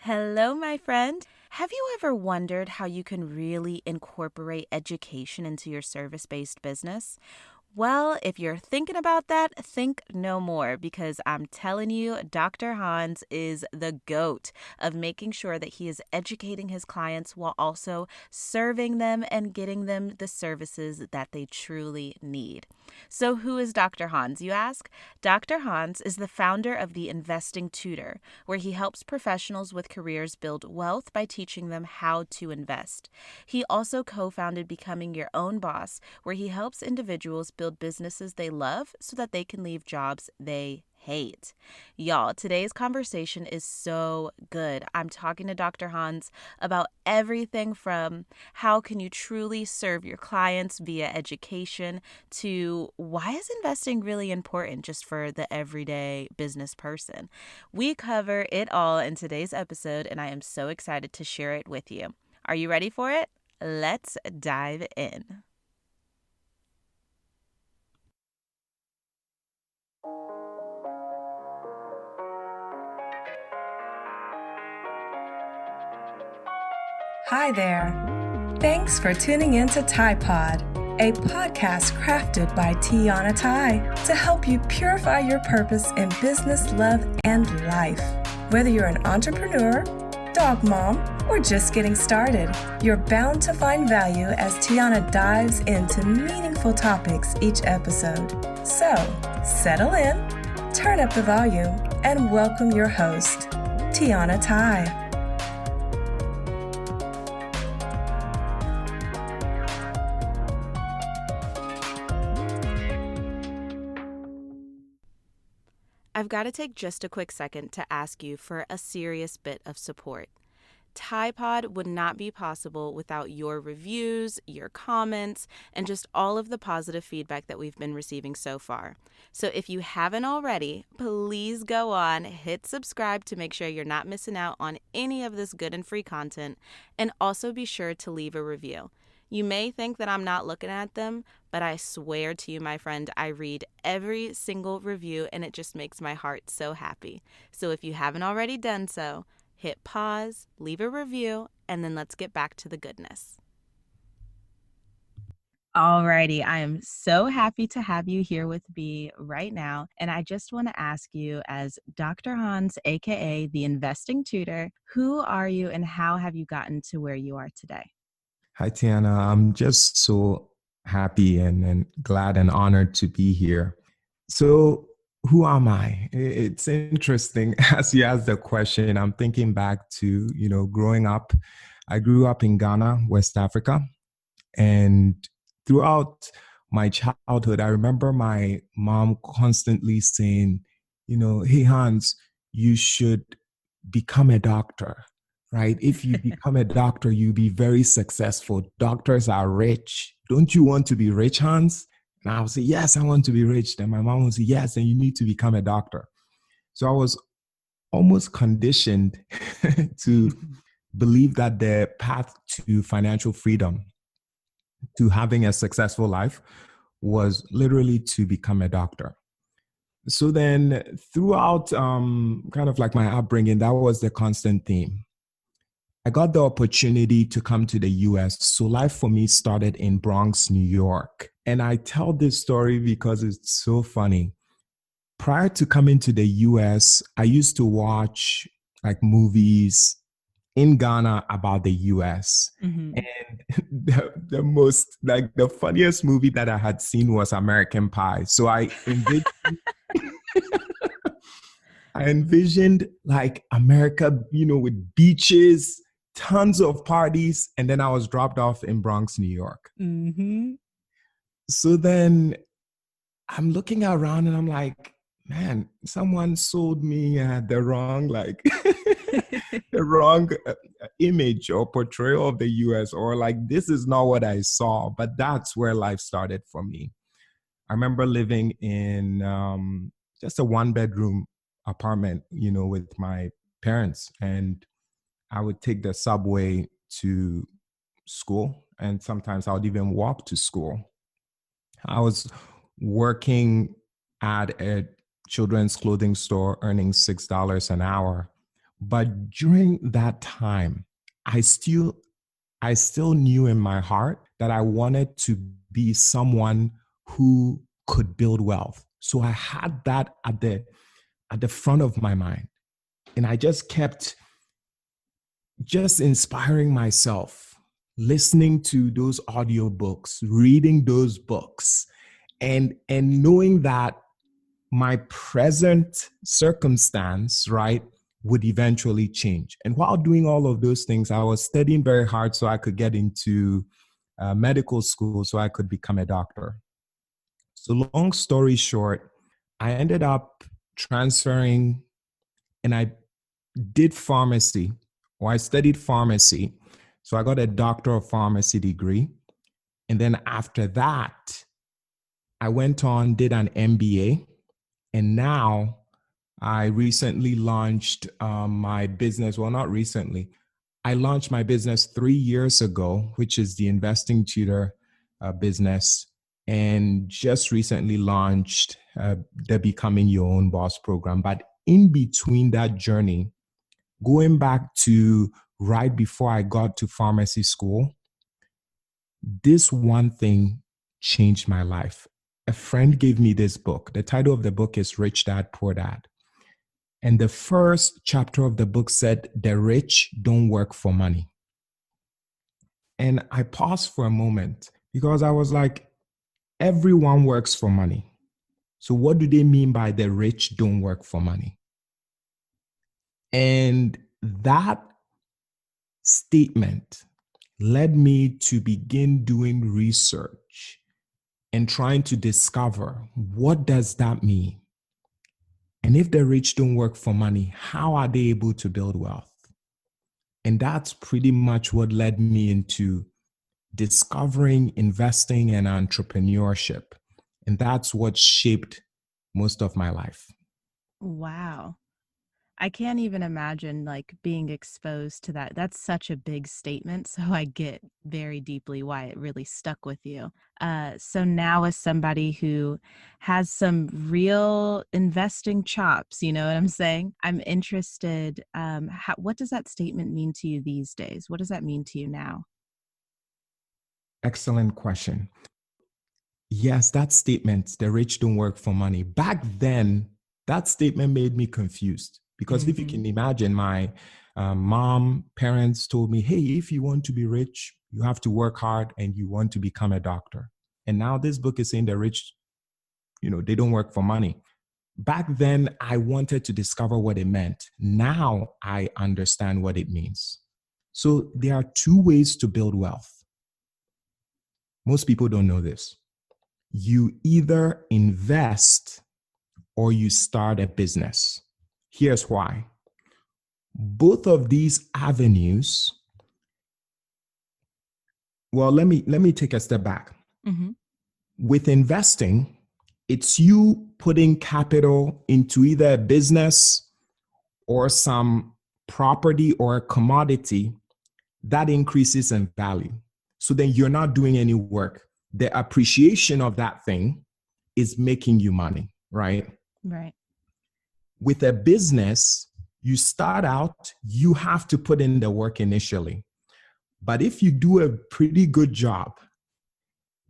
Hello, my friend. Have you ever wondered how you can really incorporate education into your service-based business? Well, if you're thinking about that, think no more because I'm telling you, Dr. Hans is the GOAT of making sure that he is educating his clients while also serving them and getting them the services that they truly need. So, who is Dr. Hans, you ask? Dr. Hans is the founder of the Investing Tutor, where he helps professionals with careers build wealth by teaching them how to invest. He also co founded Becoming Your Own Boss, where he helps individuals build businesses they love so that they can leave jobs they hate. Y'all, today's conversation is so good. I'm talking to Dr. Hans about everything from how can you truly serve your clients via education to why is investing really important just for the everyday business person. We cover it all in today's episode, and I am so excited to share it with you. Are you ready for it? Let's dive in. Hi there. Thanks for tuning in to Thai Pod, a podcast crafted by Tiana Thai to help you purify your purpose in business, love, and life. Whether you're an entrepreneur, dog mom, or just getting started, you're bound to find value as Tiana dives into meaningful topics each episode. So, settle in, turn up the volume, and welcome your host, Tiana Thai. I've got to take just a quick second to ask you for a serious bit of support. TiPod would not be possible without your reviews, your comments, and just all of the positive feedback that we've been receiving so far. So if you haven't already, please go on, hit subscribe to make sure you're not missing out on any of this good and free content, and also be sure to leave a review. You may think that I'm not looking at them, but I swear to you, my friend, I read every single review and it just makes my heart so happy. So if you haven't already done so, hit pause, leave a review, and then let's get back to the goodness. Alrighty, I am so happy to have you here with me right now. And I just want to ask you, as Dr. Hans, aka the Investing Tutor, who are you and how have you gotten to where you are today? Hi, Tiana. I'm just so happy and glad and honored to be here. So, who am I? It's interesting as you ask the question. I'm thinking back to, growing up. I grew up in Ghana, West Africa. And throughout my childhood, I remember my mom constantly saying, hey, Hans, you should become a doctor, right? If you become a doctor, you'll be very successful. Doctors are rich. Don't you want to be rich, Hans? And I would say, yes, I want to be rich. Then my mom would say, yes, and you need to become a doctor. So I was almost conditioned to believe that the path to financial freedom, to having a successful life, was literally to become a doctor. So then throughout kind of like my upbringing, that was the constant theme. I got the opportunity to come to the US. So life for me started in Bronx, New York. And I tell this story because it's so funny. Prior to coming to the US, I used to watch like movies in Ghana about the US. Mm-hmm. And the funniest movie that I had seen was American Pie. So I envisioned like America, with beaches, tons of parties, and then I was dropped off in Bronx, New York. Mm-hmm. So then I'm looking around and I'm like, man, someone sold me the wrong, the wrong image or portrayal of the US, or like, this is not what I saw. But that's where life started for me. I remember living in just a one-bedroom apartment, with my parents. And I would take the subway to school. And sometimes I would even walk to school. I was working at a children's clothing store, earning $6 an hour. But during that time, I still knew in my heart that I wanted to be someone who could build wealth. So I had that at the front of my mind. And I just kept just inspiring myself, listening to those audiobooks, reading those books, and knowing that my present circumstance, right, would eventually change. And while doing all of those things, I was studying very hard so I could get into medical school so I could become a doctor. So long story short, I ended up transferring and I did pharmacy, or I studied pharmacy. So I got a doctor of pharmacy degree. And then after that, I went on, did an MBA. And now I recently launched my business. Well, not recently. I launched my business 3 years ago, which is the Investing Tutor business, and just recently launched the Becoming Your Own Boss program. But in between that journey, going back to right before I got to pharmacy school, this one thing changed my life. A friend gave me this book. The title of the book is Rich Dad, Poor Dad. And the first chapter of the book said, "The rich don't work for money." And I paused for a moment because I was like, everyone works for money. So what do they mean by the rich don't work for money? And that statement led me to begin doing research and trying to discover, what does that mean? And if the rich don't work for money, how are they able to build wealth? And that's pretty much what led me into discovering investing and entrepreneurship. And that's what shaped most of my life. Wow. I can't even imagine like being exposed to that. That's such a big statement. So I get very deeply why it really stuck with you. So now, as somebody who has some real investing chops, you know what I'm saying? I'm interested. What does that statement mean to you these days? What does that mean to you now? Excellent question. Yes, that statement, the rich don't work for money. Back then, that statement made me confused because if you can imagine, my parents told me, hey, if you want to be rich, you have to work hard and you want to become a doctor. And now this book is saying the rich, they don't work for money. Back then, I wanted to discover what it meant. Now I understand what it means. So there are two ways to build wealth. Most people don't know this. You either invest or you start a business. Here's why. Both of these avenues, well, let me take a step back. Mm-hmm. With investing, it's you putting capital into either a business or some property or a commodity that increases in value. So then you're not doing any work. The appreciation of that thing is making you money, right? Right. With a business, you start out, you have to put in the work initially. But if you do a pretty good job,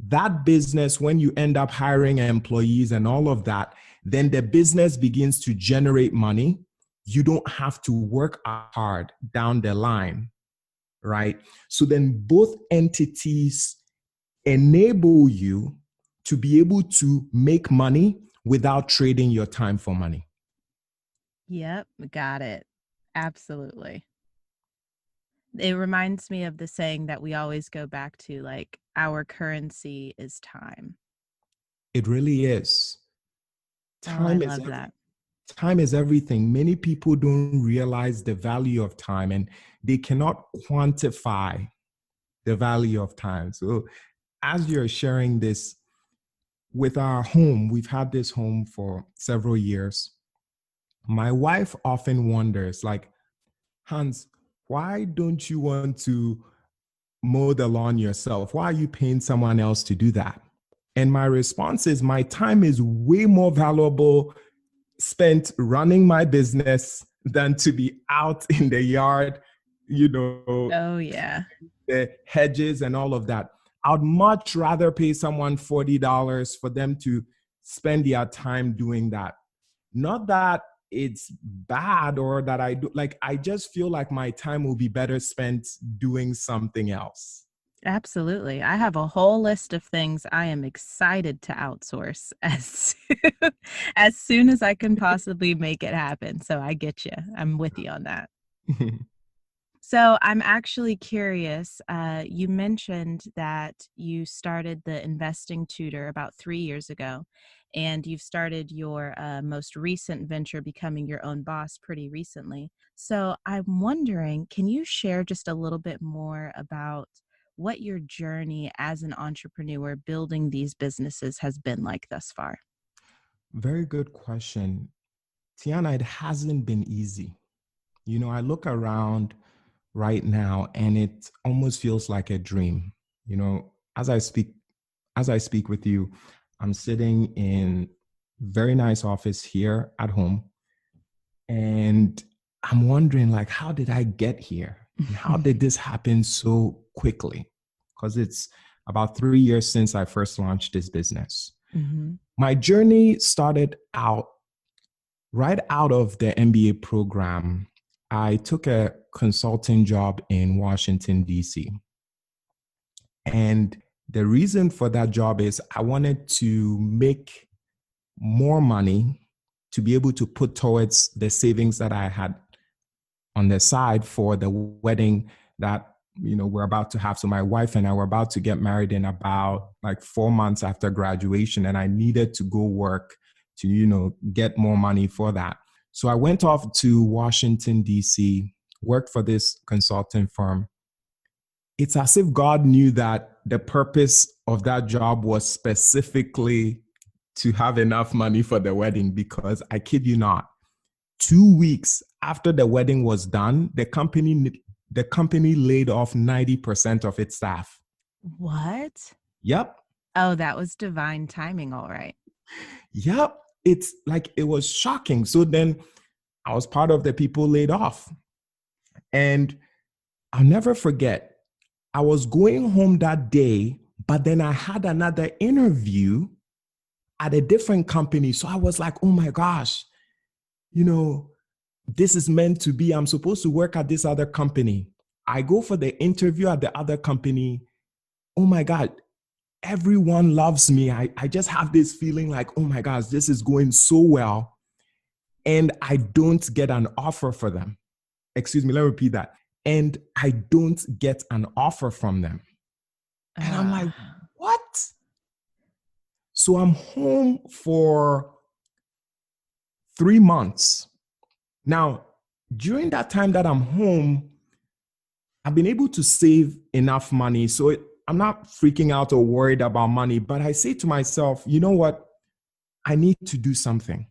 that business, when you end up hiring employees and all of that, then the business begins to generate money. You don't have to work hard down the line, right? So then both entities enable you to be able to make money without trading your time for money. Yep, got it. Absolutely. It reminds me of the saying that we always go back to, like, our currency is time. It really is. I love that. Time is everything. Many people don't realize the value of time and they cannot quantify the value of time. So as you're sharing this with our home, we've had this home for several years. My wife often wonders, like, Hans, why don't you want to mow the lawn yourself? Why are you paying someone else to do that? And my response is, my time is way more valuable spent running my business than to be out in the yard, you know, Oh, yeah. the hedges and all of that. I'd much rather pay someone $40 for them to spend their time doing that. Not that it's bad or that I do, like, I just feel like my time will be better spent doing something else. Absolutely. I have a whole list of things I am excited to outsource as soon as I can possibly make it happen. So I get you. I'm with you on that. So I'm actually curious. You mentioned that you started the investing tutor about 3 years ago, and you've started your most recent venture, becoming your own boss, pretty recently. So I'm wondering, can you share just a little bit more about what your journey as an entrepreneur building these businesses has been like thus far? Very good question. Tiana, it hasn't been easy. You know, I look around right now and it almost feels like a dream. You know, as I speak with you, I'm sitting in very nice office here at home, and I'm wondering, like, how did I get here? And how did this happen so quickly? Because it's about 3 years since I first launched this business. Mm-hmm. My journey started out right out of the MBA program. I took a consulting job in Washington, D.C. And the reason for that job is I wanted to make more money to be able to put towards the savings that I had on the side for the wedding that, you know, we're about to have. So my wife and I were about to get married in about like 4 months after graduation, and I needed to go work to, you know, get more money for that. So I went off to Washington, D.C., worked for this consulting firm. It's as if God knew that the purpose of that job was specifically to have enough money for the wedding, because I kid you not, 2 weeks after the wedding was done, the company laid off 90% of its staff. What? Yep. Oh, that was divine timing, all right. Yep. It's like, it was shocking. So then I was part of the people laid off. And I'll never forget, I was going home that day, but then I had another interview at a different company. So I was like, oh my gosh, you know, this is meant to be. I'm supposed to work at this other company. I go for the interview at the other company. Oh my God, everyone loves me. I just have this feeling like, oh my gosh, this is going so well. And I don't get an offer for them. Excuse me, let me repeat that. And I don't get an offer from them. And I'm like, what? So I'm home for 3 months. Now, during that time that I'm home, I've been able to save enough money. So I'm not freaking out or worried about money, but I say to myself, you know what? I need to do something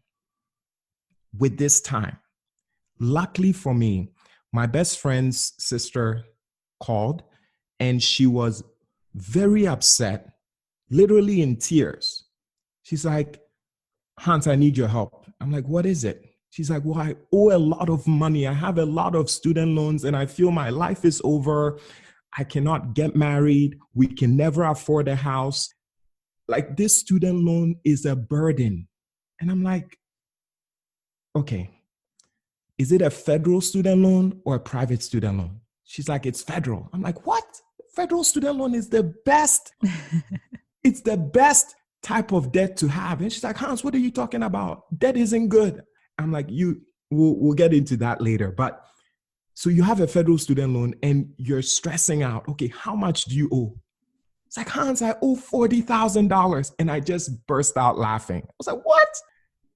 with this time. Luckily for me, my best friend's sister called and she was very upset, literally in tears. She's like, Hans, I need your help. I'm like, what is it? She's like, well, I owe a lot of money. I have a lot of student loans and I feel my life is over. I cannot get married. We can never afford a house. Like, this student loan is a burden. And I'm like, okay, is it a federal student loan or a private student loan? She's like, it's federal. I'm like, what? Federal student loan is the best. It's the best type of debt to have. And she's like, Hans, what are you talking about? Debt isn't good. I'm like, we'll get into that later. But so you have a federal student loan and you're stressing out. Okay, how much do you owe? It's like, Hans, I owe $40,000. And I just burst out laughing. I was like, what?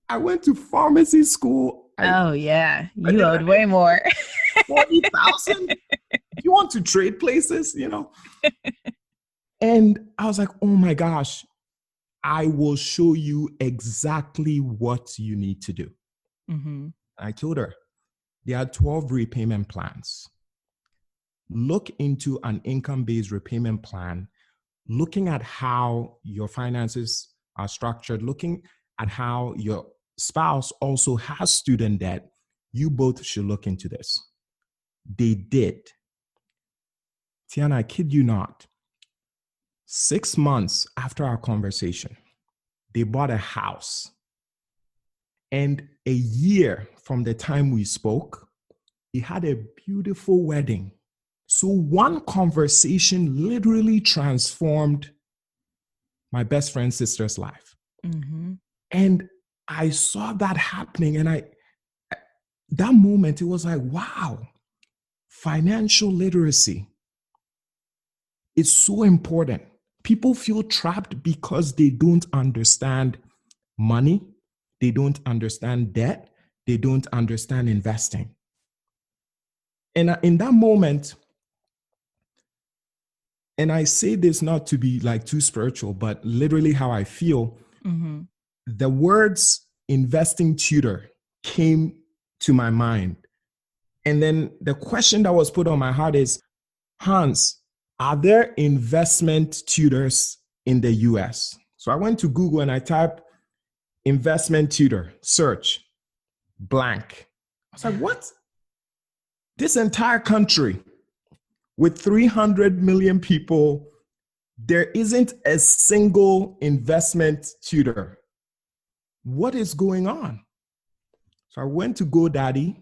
I went to pharmacy school. Oh, yeah. You owed way more. 40,000? You want to trade places, you know? And I was like, oh my gosh, I will show you exactly what you need to do. Mm-hmm. I told her, there are 12 repayment plans. Look into an income-based repayment plan, looking at how your finances are structured, looking at how your spouse also has student debt. you both should look into this. They did. Tiana, I kid you not. 6 months after our conversation, they bought a house. And a year from the time we spoke, they had a beautiful wedding. So one conversation literally transformed my best friend's sister's life. Mm-hmm. And I saw that happening. And that moment, it was like, wow, financial literacy is so important. People feel trapped because they don't understand money. They don't understand debt. They don't understand investing. And in that moment, and I say this not to be like too spiritual, but literally how I feel, Mm-hmm. the words investing tutor came to my mind. And then the question that was put on my heart is, Hans, are there investment tutors in the US? So I went to Google and I typed investment tutor, search, blank. I was like, what? This entire country with 300 million people, there isn't a single investment tutor. What is going on? So I went to GoDaddy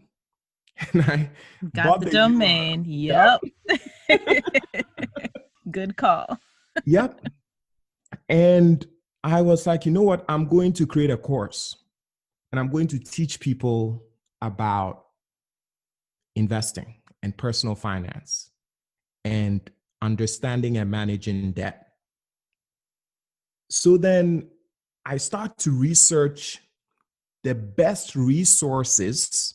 and I Got bought the the domain. URL. Yep. Good call. Yep. And I was like, you know what? I'm going to create a course and I'm going to teach people about investing and personal finance and understanding and managing debt. So then I start to research the best resources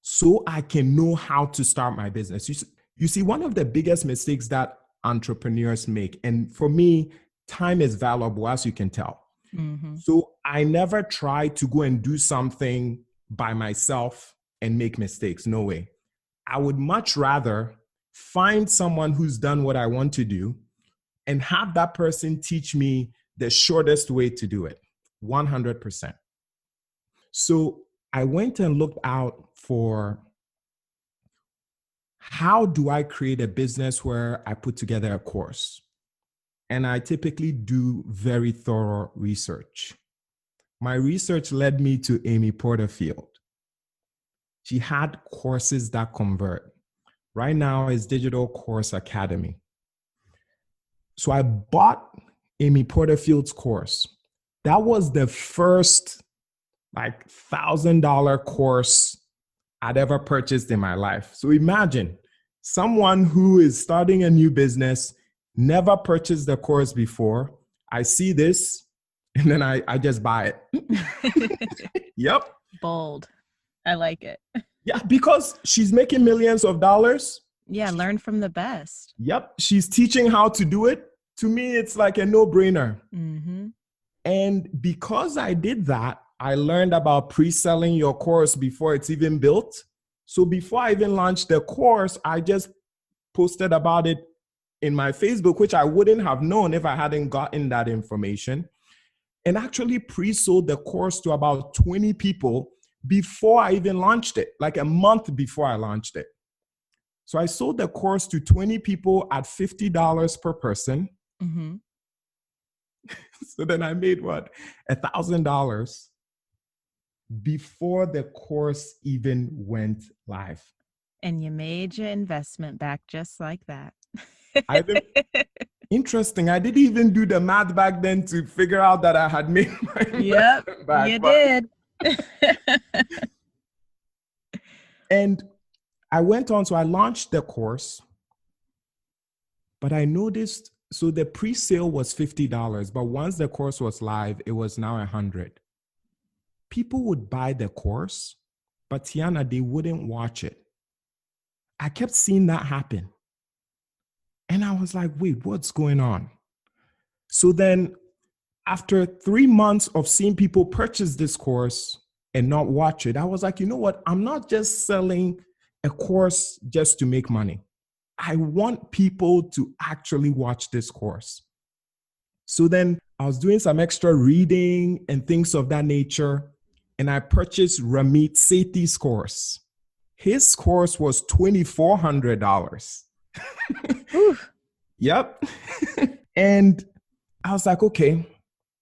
so I can know how to start my business. You see, one of the biggest mistakes that entrepreneurs make, and for me, time is valuable, as you can tell. Mm-hmm. So I never try to go and do something by myself and make mistakes. No way. I would much rather find someone who's done what I want to do and have that person teach me the shortest way to do it, 100%. So I went and looked out for how do I create a business where I put together a course? And I typically do very thorough research. My research led me to Amy Porterfield. She had courses that convert. Right now is Digital Course Academy. So I bought Amy Porterfield's course. That was the first like $1,000 course I'd ever purchased in my life. So imagine someone who is starting a new business, never purchased the course before. I see this and then I just buy it. Yep. Bold. I like it. Yeah, because she's making millions of dollars. Yeah, learn from the best. Yep. She's teaching how to do it. To me, it's like a no-brainer. Mm-hmm. And because I did that, I learned about pre-selling your course before it's even built. So before I even launched the course, I just posted about it in my Facebook, which I wouldn't have known if I hadn't gotten that information. And actually pre-sold the course to about 20 people before I even launched it, like a month before I launched it. So I sold the course to 20 people at $50 per person. Mm-hmm. So then I made what? $1,000 before the course even went live. And you made your investment back just like that. Interesting. I didn't even do the math back then to figure out that I had made my investment back. You did. And I went on, so I launched the course, but I noticed, so the pre-sale was $50, but once the course was live, it was now $100. People would buy the course, but Tiana, they wouldn't watch it. I kept seeing that happen. And I was like, wait, what's going on? So then after 3 months of seeing people purchase this course and not watch it, I was like, you know what? I'm not just selling a course just to make money. I want people to actually watch this course. So then I was doing some extra reading and things of that nature. and I purchased Ramit Sethi's course. His course was $2,400. Yep. And I was like, okay,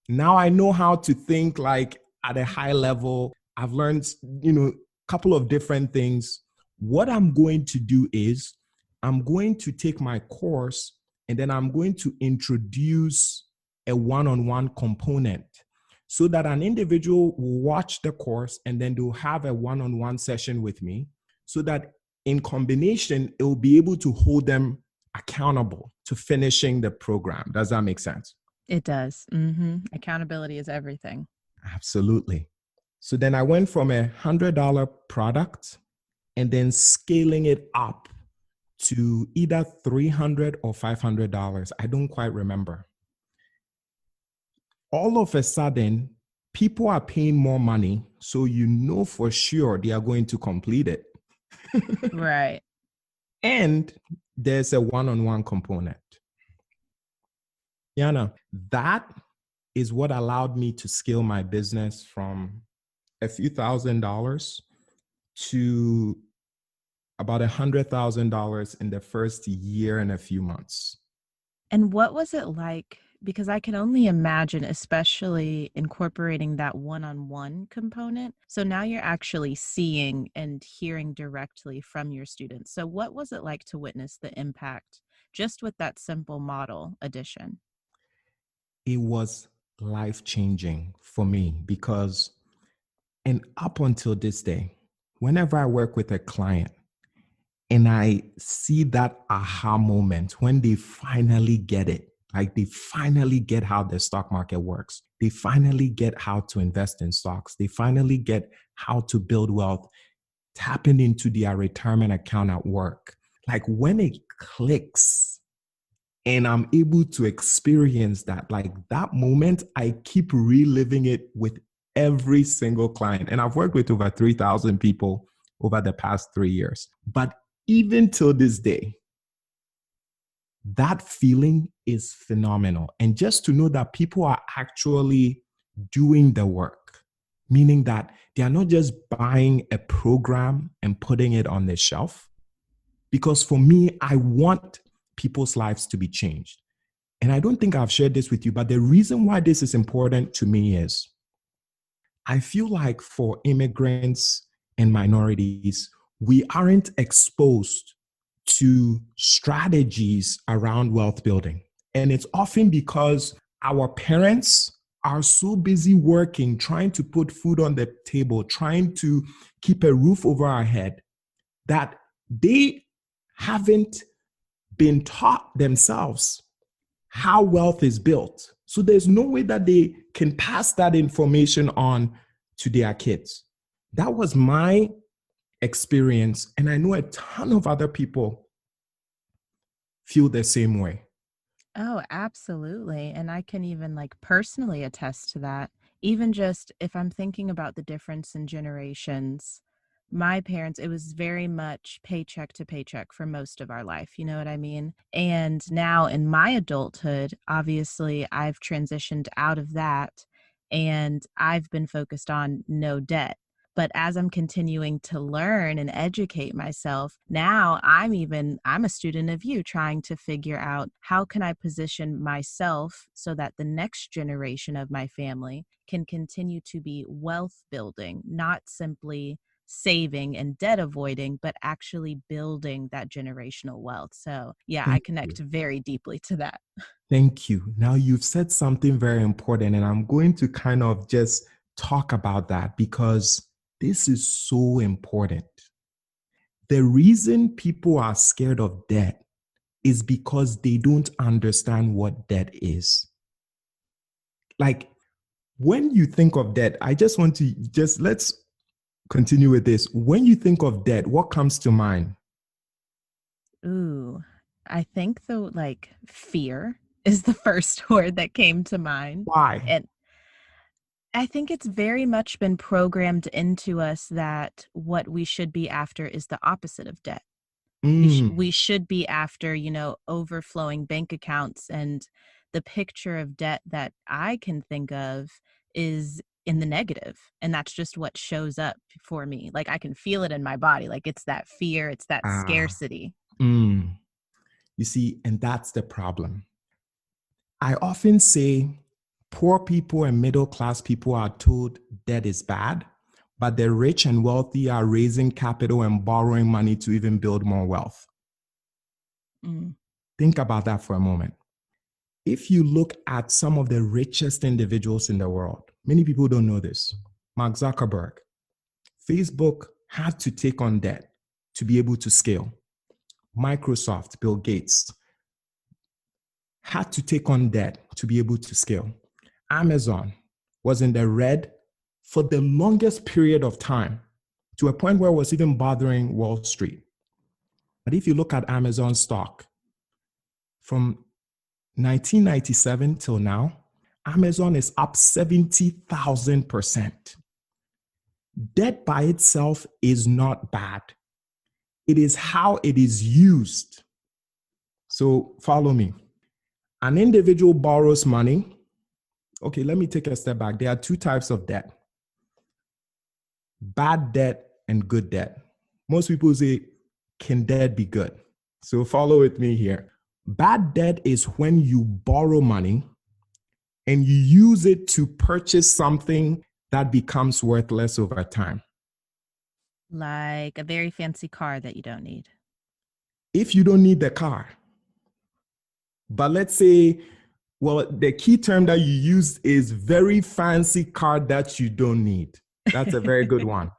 now I know how to think like at a high level. I've learned, a couple of different things. What I'm going to do is I'm going to take my course and then I'm going to introduce a one-on-one component so that an individual will watch the course and then they'll have a one-on-one session with me so that in combination, it will be able to hold them accountable to finishing the program. Does that make sense? It does. Accountability is everything. Absolutely. So then I went from $100 product and then scaling it up to either $300 or $500. I don't quite remember. All of a sudden, people are paying more money, so you know for sure they are going to complete it. Right. And there's a one-on-one component. Yana, that is what allowed me to scale my business from a few $1,000s to about $100,000 in the first year and a few months. And what was it like? Because I can only imagine, especially incorporating that one-on-one component. So now you're actually seeing and hearing directly from your students. So what was it like to witness the impact just with that simple model addition? It was life-changing for me because, and up until this day, whenever I work with a client and I see that aha moment when they finally get it, like they finally get how the stock market works, they finally get how to invest in stocks, they finally get how to build wealth, tapping into their retirement account at work. Like when it clicks and I'm able to experience that, like that moment, I keep reliving it with every single client. And I've worked with over 3,000 people over the past 3 years. But even till this day, that feeling is phenomenal. And just to know that people are actually doing the work, meaning that they are not just buying a program and putting it on the shelf. Because for me, I want people's lives to be changed. And I don't think I've shared this with you, but the reason why this is important to me is I feel like for immigrants and minorities, we aren't exposed to strategies around wealth building. And it's often because our parents are so busy working, trying to put food on the table, trying to keep a roof over our head, that they haven't been taught themselves how wealth is built. So there's no way that they can pass that information on to their kids. That was my experience. And I know a ton of other people feel the same way. Oh, absolutely. And I can even personally attest to that. Even just if I'm thinking about the difference in generations, my parents, it was very much paycheck to paycheck for most of our life. You know what I mean? And now in my adulthood, obviously I've transitioned out of that and I've been focused on no debt. But as I'm continuing to learn and educate myself, now I'm a student of you trying to figure out how can I position myself so that the next generation of my family can continue to be wealth building, not simply saving and debt avoiding, but actually building that generational wealth. So yeah, I Thank connect you. very deeply to that. Thank you. Now you've said something very important, and I'm going to kind of just talk about that because this is so important. The reason people are scared of debt is because they don't understand what debt is. Like when you think of debt, I just want to let's continue with this. When you think of debt, what comes to mind? Ooh, I think though, fear is the first word that came to mind. Why? And I think it's very much been programmed into us that what we should be after is the opposite of debt. Mm, We should be after, overflowing bank accounts. And the picture of debt that I can think of is in the negative. And that's just what shows up for me. Like I can feel it in my body. Like it's that fear, it's that Ah, scarcity. mm. You see, and that's the problem. I often say poor people and middle class people are told debt is bad, but the rich and wealthy are raising capital and borrowing money to even build more wealth. Mm. Think about that for a moment. If you look at some of the richest individuals in the world, many people don't know this. Mark Zuckerberg, Facebook had to take on debt to be able to scale. Microsoft, Bill Gates, had to take on debt to be able to scale. Amazon was in the red for the longest period of time, to a point where it was even bothering Wall Street. But if you look at Amazon stock, from 1997 till now, Amazon is up 70,000%. Debt by itself is not bad. It is how it is used. So follow me. An individual borrows money. Okay, let me take a step back. There are two types of debt: bad debt and good debt. Most people say, can debt be good? So follow with me here. Bad debt is when you borrow money and you use it to purchase something that becomes worthless over time. Like a very fancy car that you don't need. If you don't need the car, but let's say, well, the key term that you use is very fancy car that you don't need. That's a very good one.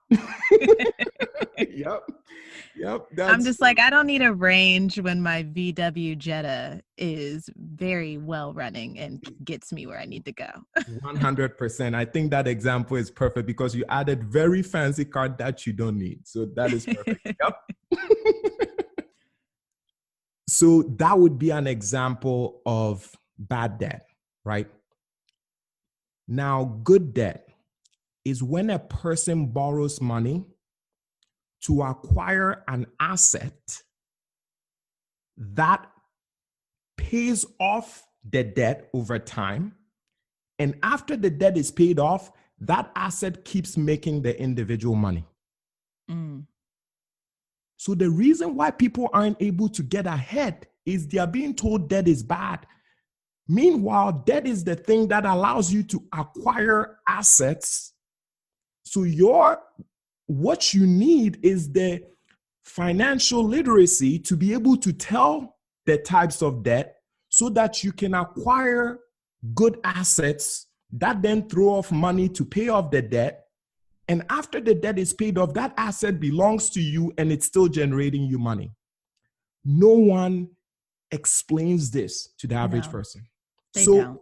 Yep. I'm just like, I don't need a range when my VW Jetta is very well running and gets me where I need to go. 100%. I think that example is perfect because you added very fancy car that you don't need. So that is perfect. Yep. So that would be an example of bad debt, right? Now, good debt is when a person borrows money to acquire an asset that pays off the debt over time. And after the debt is paid off, that asset keeps making the individual money. Mm. So the reason why people aren't able to get ahead is they are being told debt is bad. Meanwhile, debt is the thing that allows you to acquire assets. So what you need is the financial literacy to be able to tell the types of debt so that you can acquire good assets that then throw off money to pay off the debt. And after the debt is paid off, that asset belongs to you and it's still generating you money. No one explains this to the average person. They don't.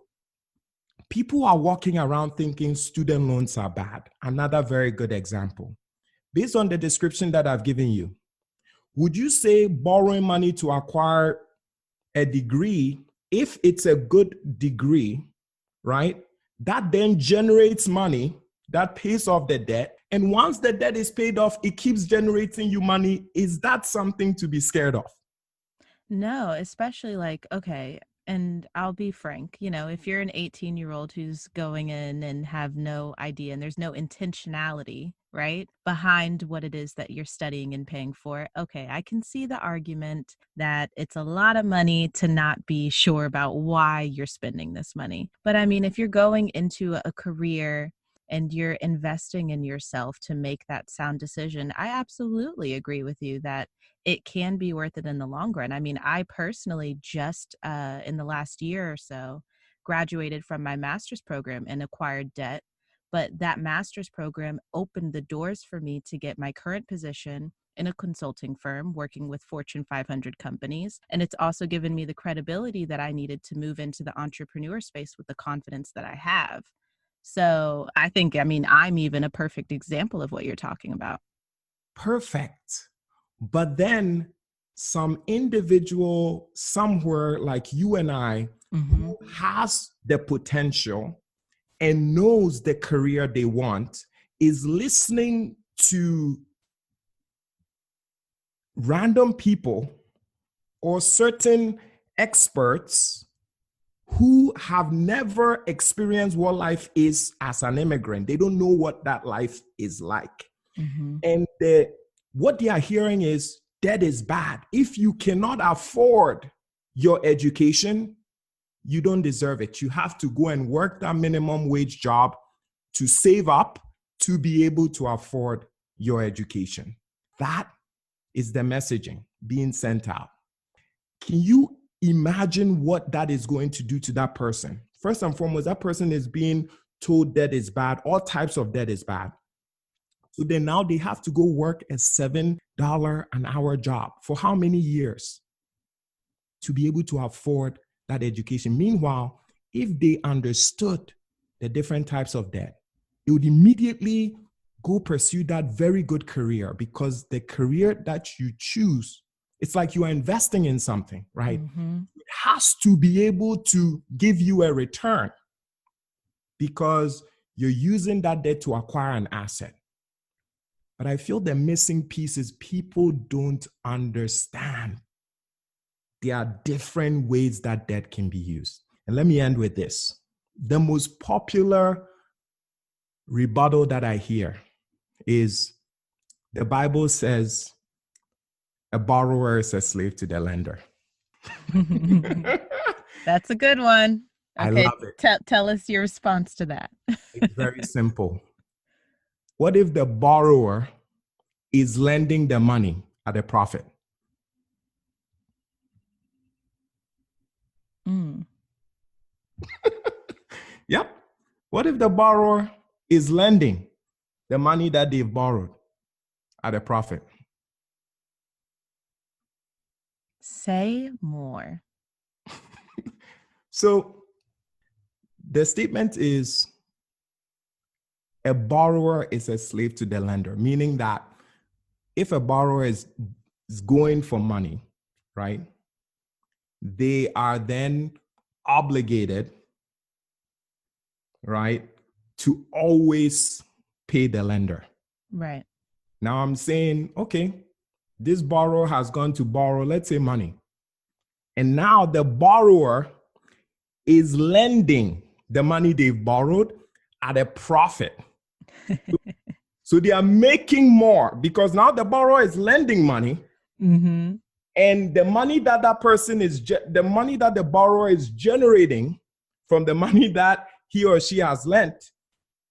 People are walking around thinking student loans are bad. Another very good example. Based on the description that I've given you, would you say borrowing money to acquire a degree, if it's a good degree, right, that then generates money that pays off the debt, and once the debt is paid off, it keeps generating you money? Is that something to be scared of? No, especially like, okay, and I'll be frank, if you're an 18-year-old who's going in and have no idea and there's no intentionality, right, behind what it is that you're studying and paying for, okay, I can see the argument that it's a lot of money to not be sure about why you're spending this money. But I mean, if you're going into a career and you're investing in yourself to make that sound decision, I absolutely agree with you that it can be worth it in the long run. I mean, I personally just in the last year or so graduated from my master's program and acquired debt. But that master's program opened the doors for me to get my current position in a consulting firm working with Fortune 500 companies. And it's also given me the credibility that I needed to move into the entrepreneur space with the confidence that I have. So I think, I'm even a perfect example of what you're talking about. Perfect. But then some individual somewhere like you and I, who has the potential and knows the career they want, is listening to random people or certain experts who have never experienced what life is as an immigrant. They don't know what that life is like. Mm-hmm. And what they are hearing is debt is bad. If you cannot afford your education, you don't deserve it. You have to go and work that minimum wage job to save up to be able to afford your education. That is the messaging being sent out. Can you imagine what that is going to do to that person? First and foremost, that person is being told debt is bad. All types of debt is bad. So then now they have to go work a $7 an hour job for how many years to be able to afford that education? Meanwhile, if they understood the different types of debt, they would immediately go pursue that very good career, because the career that you choose, it's like you are investing in something, right? Mm-hmm. It has to be able to give you a return, because you're using that debt to acquire an asset. But I feel the missing piece is people don't understand there are different ways that debt can be used. And let me end with this. The most popular rebuttal that I hear is the Bible says a borrower is a slave to the lender. That's a good one. I Okay, love it. tell us your response to that. It's very simple. What if the borrower is lending the money at a profit? Mm. Yep. What if the borrower is lending the money that they've borrowed at a profit? Say more. So the statement is a borrower is a slave to the lender, meaning that if a borrower is going for money, right, they are then obligated, right, to always pay the lender. Right. Now I'm saying, okay, this borrower has gone to borrow, let's say, money. And now the borrower is lending the money they've borrowed at a profit. So they are making more because now the borrower is lending money. Mm-hmm. And the money that the money that the borrower is generating from the money that he or she has lent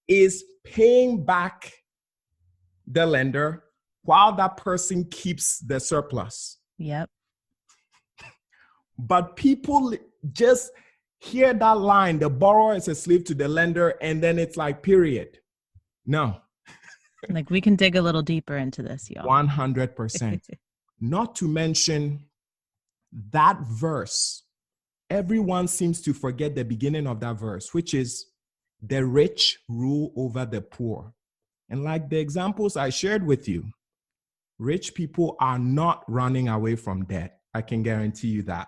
is paying back the lender while that person keeps the surplus. Yep. But people just hear that line, the borrower is a slave to the lender, and then it's like, period. No. Like, we can dig a little deeper into this, y'all. 100%. Not to mention that verse, everyone seems to forget the beginning of that verse, which is the rich rule over the poor. And like the examples I shared with you, rich people are not running away from debt. I can guarantee you that.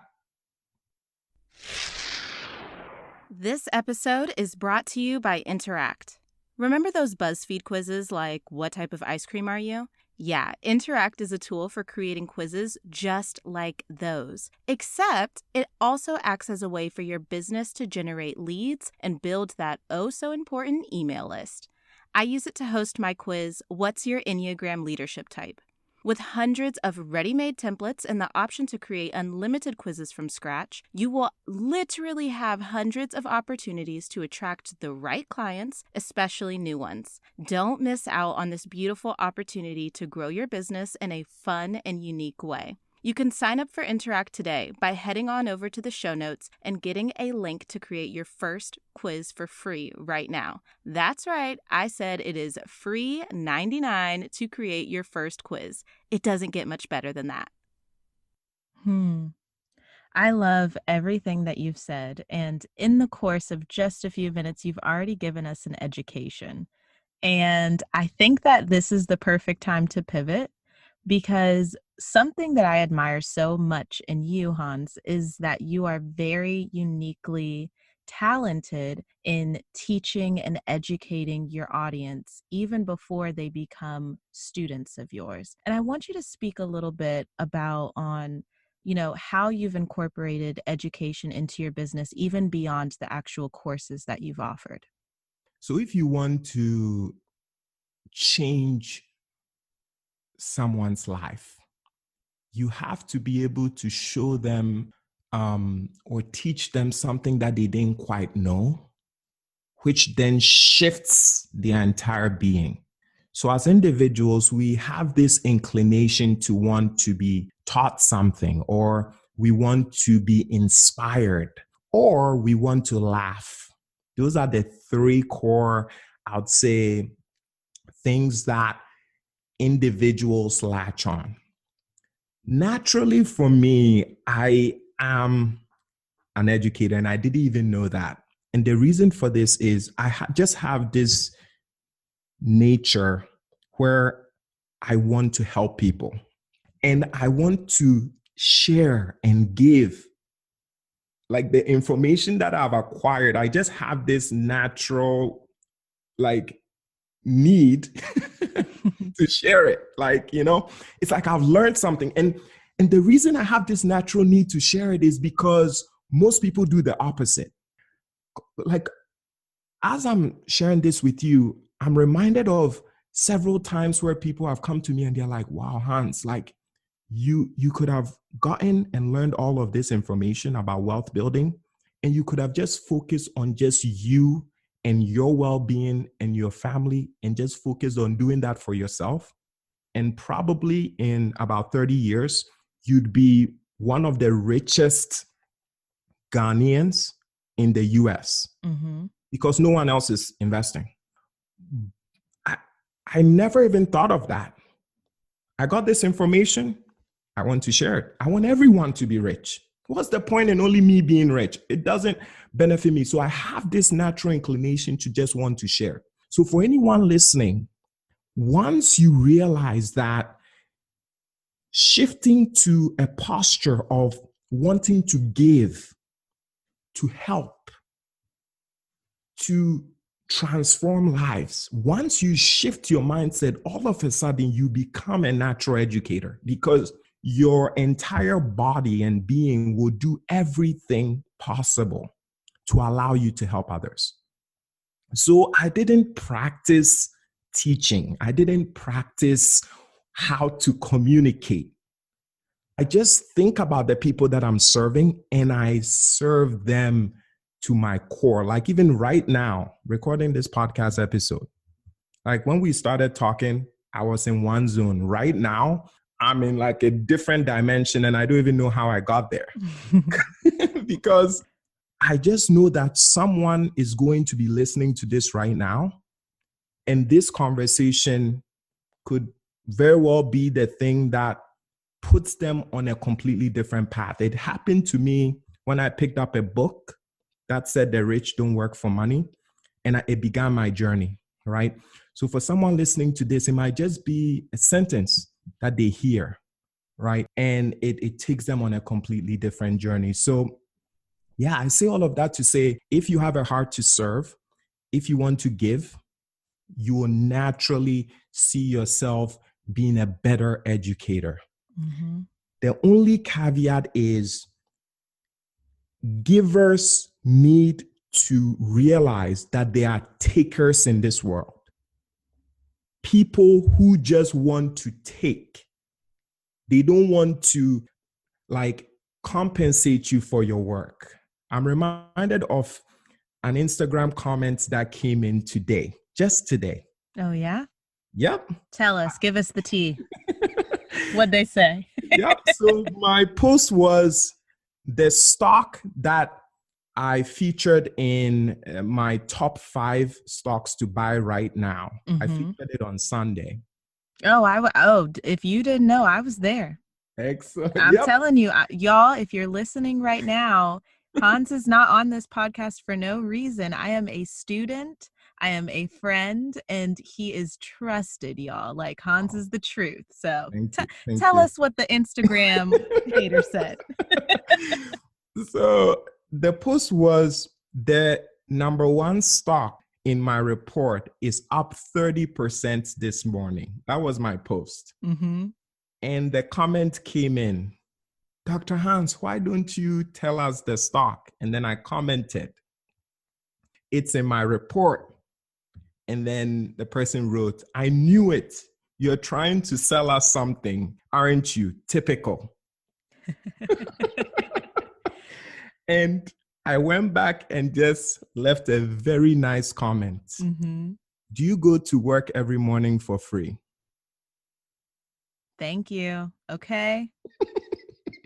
This episode is brought to you by Interact. Remember those BuzzFeed quizzes like, what type of ice cream are you? Yeah, Interact is a tool for creating quizzes just like those, except it also acts as a way for your business to generate leads and build that oh-so-important email list. I use it to host my quiz, What's Your Enneagram Leadership Type? With hundreds of ready-made templates and the option to create unlimited quizzes from scratch, you will literally have hundreds of opportunities to attract the right clients, especially new ones. Don't miss out on this beautiful opportunity to grow your business in a fun and unique way. You can sign up for Interact today by heading on over to the show notes and getting a link to create your first quiz for free right now. That's right, I said it is free $99 to create your first quiz. It doesn't get much better than that. I love everything that you've said, and in the course of just a few minutes, you've already given us an education. And I think that this is the perfect time to pivot, because something that I admire so much in you, Hans, is that you are very uniquely talented in teaching and educating your audience even before they become students of yours. And I want you to speak a little bit about on how you've incorporated education into your business, even beyond the actual courses that you've offered. So if you want to change someone's life, you have to be able to show them or teach them something that they didn't quite know, which then shifts their entire being. So as individuals, we have this inclination to want to be taught something, or we want to be inspired, or we want to laugh. Those are the three core, I'd say, things that individuals latch on. Naturally, for me, I am an educator, and I didn't even know that. And the reason for this is I just have this nature where I want to help people, and I want to share and give. Like the information that I've acquired, I just have this natural, need to share it. It's like I've learned something. And the reason I have this natural need to share it is because most people do the opposite. Like, as I'm sharing this with you, I'm reminded of several times where people have come to me and they're like, wow, Hans, like you could have gotten and learned all of this information about wealth building, and you could have just focused on just you and your well-being and your family, and just focused on doing that for yourself. And probably in about 30 years, you'd be one of the richest Ghanaians in the US, because no one else is investing. I never even thought of that. I got this information. I want to share it. I want everyone to be rich. What's the point in only me being rich? It doesn't benefit me. So I have this natural inclination to just want to share. So for anyone listening, once you realize that shifting to a posture of wanting to give, to help, to transform lives, once you shift your mindset, all of a sudden you become a natural educator, because your entire body and being will do everything possible to allow you to help others. So I didn't practice teaching. I didn't practice how to communicate. I just think about the people that I'm serving, and I serve them to my core. Like even right now, recording this podcast episode, like when we started talking, I was in one zone. Right now, I'm in like a different dimension, and I don't even know how I got there. Because I just know that someone is going to be listening to this right now, and this conversation could very well be the thing that puts them on a completely different path. It happened to me when I picked up a book that said the rich don't work for money, and it began my journey, right? So for someone listening to this, it might just be a sentence that they hear, right? And it takes them on a completely different journey. So yeah, I say all of that to say, if you have a heart to serve, if you want to give, you will naturally see yourself being a better educator. The only caveat is givers need to realize that there are takers in this world. People who just want to take. They don't want to compensate you for your work. I'm reminded of an Instagram comment that came in today, just today. Oh, yeah? Yep. Tell us, give us the tea. What'd they say? Yep. So my post was the stock that I featured in my top 5 stocks to buy right now. I featured it on Sunday. If you didn't know, I was there. Excellent. I'm telling you, y'all, if you're listening right now, Hans is not on this podcast for no reason. I am a student. I am a friend, and he is trusted, y'all. Like, Hans is the truth. So tell us what the Instagram hater said. So the post was the number 1 stock in my report is up 30% this morning. That was my post. And the comment came in. Dr. Hans, why don't you tell us the stock? And then I commented, it's in my report. And then the person wrote, I knew it. You're trying to sell us something, aren't you? Typical. And I went back and just left a very nice comment. Mm-hmm. Do you go to work every morning for free? Thank you. Okay.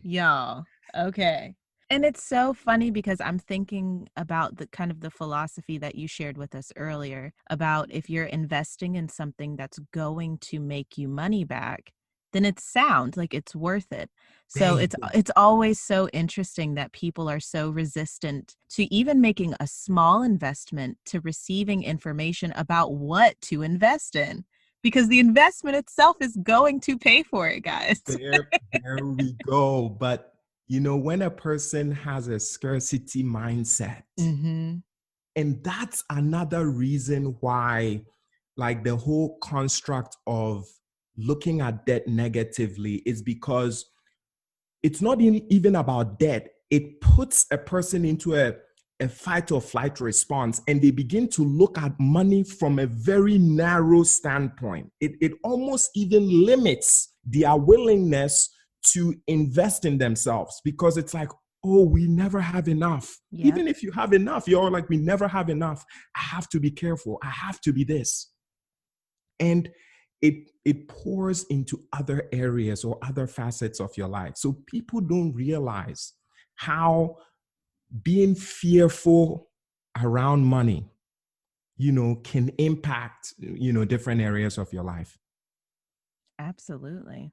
Y'all. Okay. And it's so funny because I'm thinking about the kind of the philosophy that you shared with us earlier about if you're investing in something that's going to make you money back, then it's sound, like it's worth it. So it's always so interesting that people are so resistant to even making a small investment to receiving information about what to invest in. Because the investment itself is going to pay for it, guys. There we go. But when a person has a scarcity mindset, Mm-hmm. and that's another reason why, like, the whole construct of looking at debt negatively is because it's not even about debt. It puts a person into a fight or flight response, and they begin to look at money from a very narrow standpoint. It almost even limits their willingness to invest in themselves, because it's like, oh, we never have enough. Yep. Even if you have enough, you're like, we never have enough. I have to be careful. I have to be this. And it pours into other areas or other facets of your life. So people don't realize how being fearful around money, can impact, different areas of your life. Absolutely.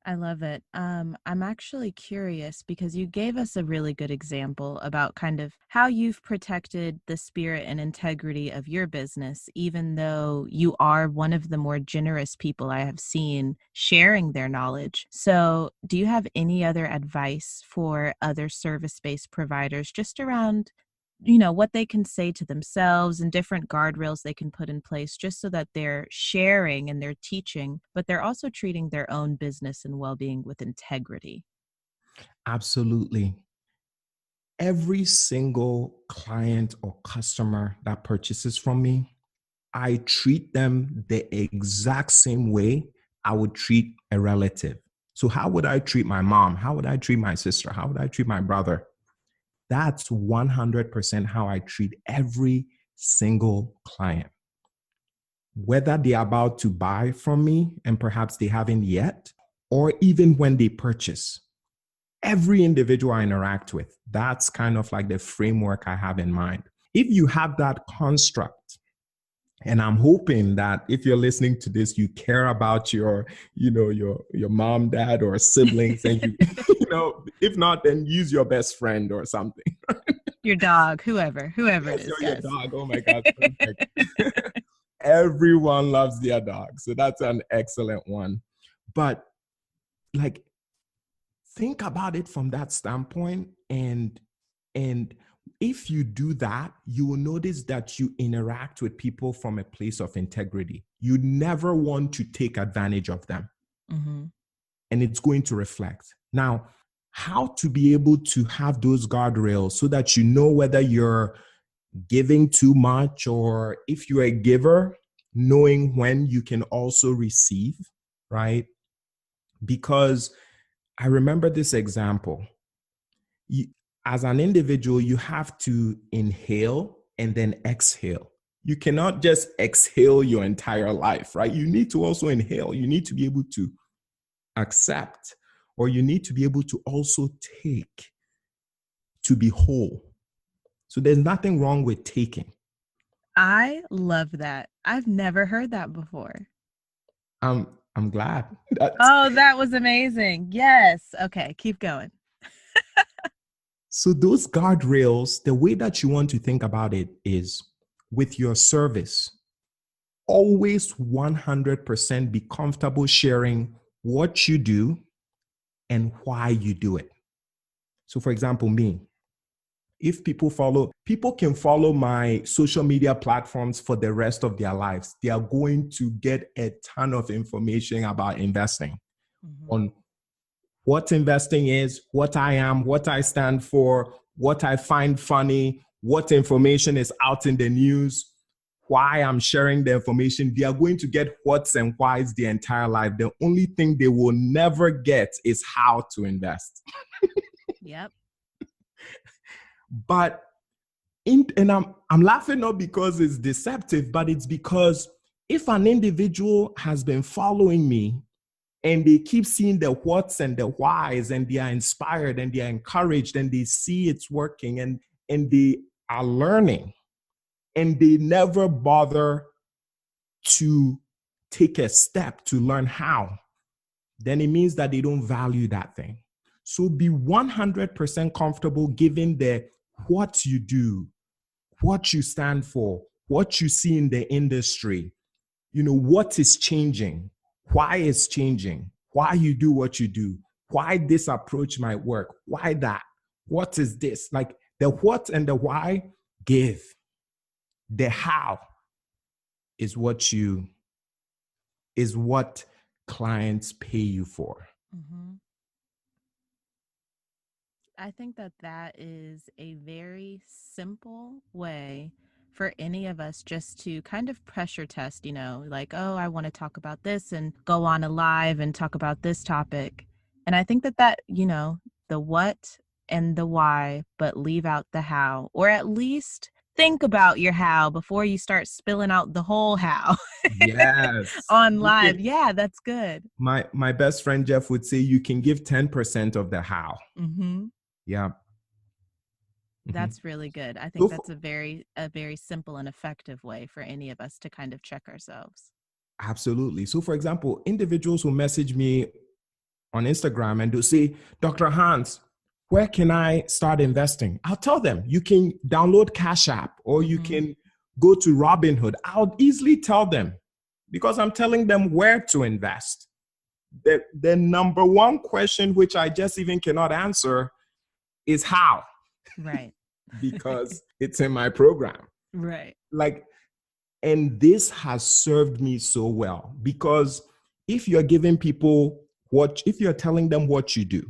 I love it. I'm actually curious because you gave us a really good example about kind of how you've protected the spirit and integrity of your business, even though you are one of the more generous people I have seen sharing their knowledge. So, do you have any other advice for other service-based providers just around what they can say to themselves and different guardrails they can put in place just so that they're sharing and they're teaching, but they're also treating their own business and well-being with integrity? Absolutely. Every single client or customer that purchases from me, I treat them the exact same way I would treat a relative. So how would I treat my mom? How would I treat my sister? How would I treat my brother? That's 100% how I treat every single client. Whether they're about to buy from me and perhaps they haven't yet, or even when they purchase. Every individual I interact with, that's kind of like the framework I have in mind. If you have that construct, and I'm hoping that if you're listening to this, you care about your mom, dad, or siblings, and if not, then use your best friend or something. Your dog, whoever Yes, it is, your guys. dog. Oh my God, perfect. Everyone loves their dog, so that's an excellent one. But like, think about it from that standpoint, and if you do that, you will notice that you interact with people from a place of integrity. You never want to take advantage of them. Mm-hmm. And it's going to reflect. Now, how to be able to have those guardrails so that you know whether you're giving too much, or if you're a giver, knowing when you can also receive, right? Because I remember this example. As an individual, you have to inhale and then exhale. You cannot just exhale your entire life, right? You need to also inhale. You need to be able to accept, or you need to be able to also take to be whole. So there's nothing wrong with taking. I love that. I've never heard that before. I'm glad. That was amazing. Yes. Okay, keep going. So those guardrails, the way that you want to think about it is with your service, always 100% be comfortable sharing what you do and why you do it. So for example, me, if people can follow my social media platforms for the rest of their lives, they are going to get a ton of information about investing, Mm-hmm. on what investing is, what I am, what I stand for, what I find funny, what information is out in the news, why I'm sharing the information. They are going to get what's and why's their entire life. The only thing they will never get is how to invest. Yep. But I'm laughing not because it's deceptive, but it's because if an individual has been following me and they keep seeing the what's and the whys, and they are inspired and they are encouraged and they see it's working, and they are learning, and they never bother to take a step to learn how, then it means that they don't value that thing. So be 100% comfortable giving the what you do, what you stand for, what you see in the industry, what is changing, why it's changing, why you do what you do, why this approach might work, why that, what is this? Like the what and the why, give. The how is what clients pay you for. Mm-hmm. I think that is a very simple way for any of us just to kind of pressure test, like, oh, I want to talk about this and go on a live and talk about this topic. And I think that, the what and the why, but leave out the how, or at least think about your how before you start spilling out the whole how. Yes. On live. Yeah, that's good. My best friend Jeff would say you can give 10% of the how. Mm-hmm. Yeah. That's really good. I think that's a very simple and effective way for any of us to kind of check ourselves. Absolutely. So for example, individuals who message me on Instagram and they'll say, Dr. Hans, where can I start investing? I'll tell them, you can download Cash App or you can go to Robinhood. I'll easily tell them because I'm telling them where to invest. The number one question, which I just even cannot answer, is how. Right. Because it's in my program. Right. And this has served me so well because if you're giving people if you're telling them what you do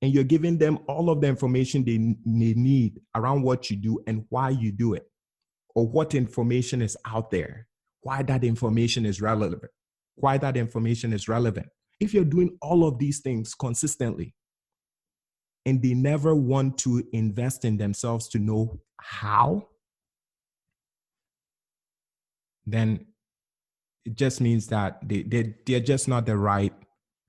and you're giving them all of the information they need around what you do and why you do it, or what information is out there, why that information is relevant, If you're doing all of these things consistently and they never want to invest in themselves to know how, then it just means that they're just not the right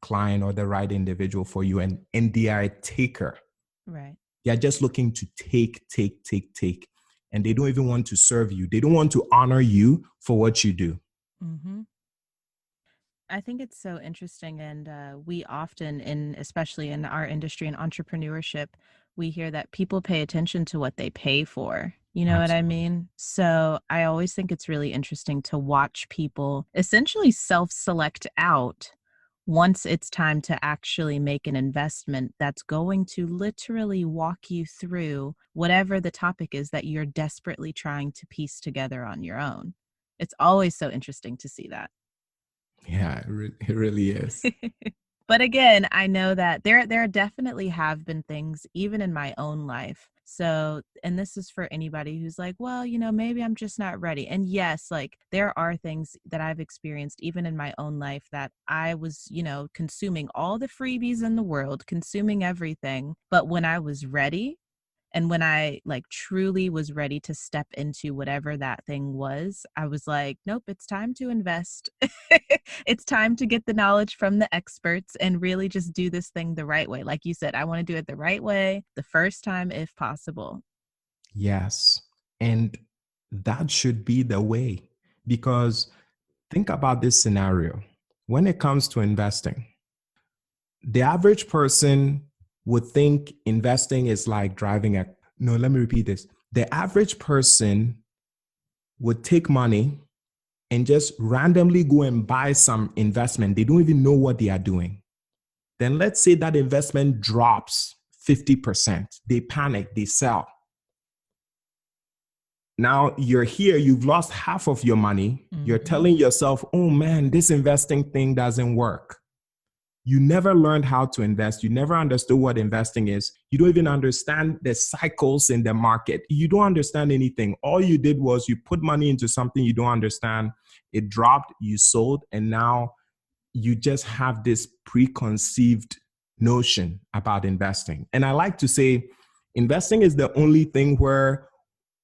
client or the right individual for you, and they are a taker. Right. They're just looking to take, and they don't even want to serve you. They don't want to honor you for what you do. Mm-hmm. I think it's so interesting, and we often, especially in our industry and entrepreneurship, we hear that people pay attention to what they pay for. You know Absolutely. What I mean? So I always think it's really interesting to watch people essentially self-select out once it's time to actually make an investment that's going to literally walk you through whatever the topic is that you're desperately trying to piece together on your own. It's always so interesting to see that. Yeah, it really is. But again, I know that there definitely have been things even in my own life. So, and this is for anybody who's like, well, maybe I'm just not ready. And yes, there are things that I've experienced even in my own life that I was, consuming all the freebies in the world, consuming everything. But when I was ready, and when I truly was ready to step into whatever that thing was, I was like, nope, it's time to invest. It's time to get the knowledge from the experts and really just do this thing the right way. Like you said, I want to do it the right way, the first time if possible. Yes. And that should be the way, because think about this scenario. When it comes to investing, the average person would think investing is like driving a... No, let me repeat this. The average person would take money and just randomly go and buy some investment. They don't even know what they are doing. Then let's say that investment drops 50%. They panic, they sell. Now you're here, you've lost half of your money. Mm-hmm. You're telling yourself, oh man, this investing thing doesn't work. You never learned how to invest. You never understood what investing is. You don't even understand the cycles in the market. You don't understand anything. All you did was you put money into something you don't understand. It dropped, you sold, and now you just have this preconceived notion about investing. And I like to say, investing is the only thing where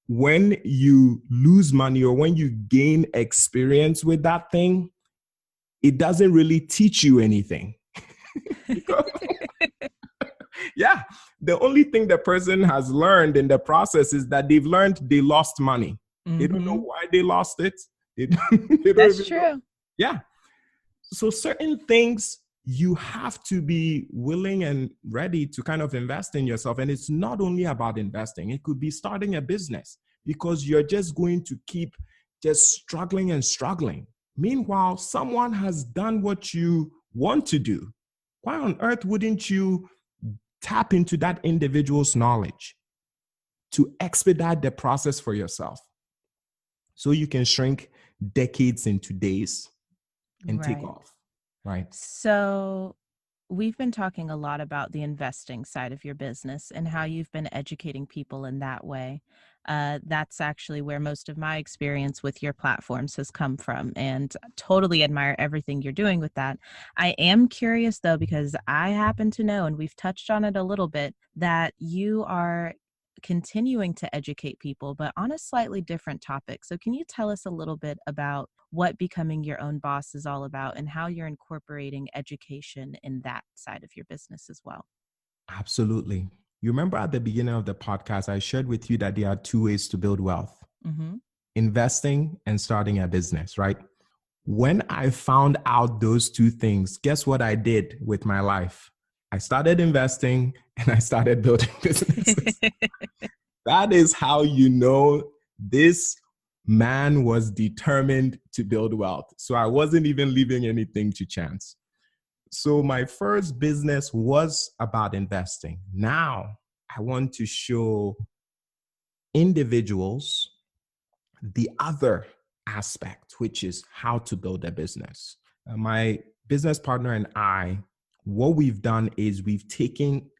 when you lose money or when you gain experience with that thing, it doesn't really teach you anything. Because, yeah, the only thing the person has learned in the process is that they've learned they lost money. They don't know why they lost it. They don't That's even true. know. Yeah. So certain things you have to be willing and ready to kind of invest in yourself. And it's not only about investing. It could be starting a business because you're just going to keep just struggling and struggling. Meanwhile, someone has done what you want to do. Why on earth wouldn't you tap into that individual's knowledge to expedite the process for yourself so you can shrink decades into days and take off, right? So we've been talking a lot about the investing side of your business and how you've been educating people in that way. That's actually where most of my experience with your platforms has come from, and totally admire everything you're doing with that. I am curious though, because I happen to know, and we've touched on it a little bit, that you are continuing to educate people, but on a slightly different topic. So can you tell us a little bit about what becoming your own boss is all about and how you're incorporating education in that side of your business as well? Absolutely. You remember at the beginning of the podcast, I shared with you that there are two ways to build wealth: investing and starting a business, right? When I found out those two things, guess what I did with my life? I started investing and I started building businesses. That is how you know this man was determined to build wealth. So I wasn't even leaving anything to chance. So my first business was about investing. Now I want to show individuals the other aspect, which is how to build a business. My business partner and I, what we've done is we've taken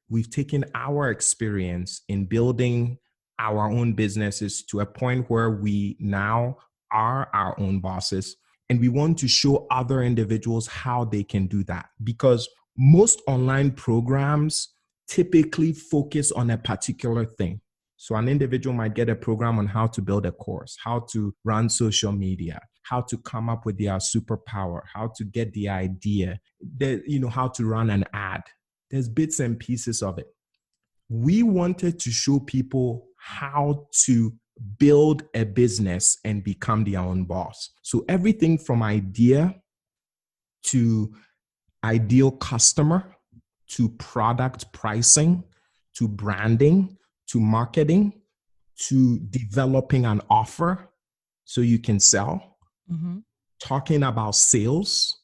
our experience in building our own businesses to a point where we now are our own bosses. And we want to show other individuals how they can do that, because most online programs typically focus on a particular thing. So an individual might get a program on how to build a course, how to run social media, how to come up with their superpower, how to get the idea, how to run an ad. There's bits and pieces of it. We wanted to show people how to build a business and become their own boss. So everything from idea to ideal customer to product pricing to branding to marketing to developing an offer so you can sell, talking about sales,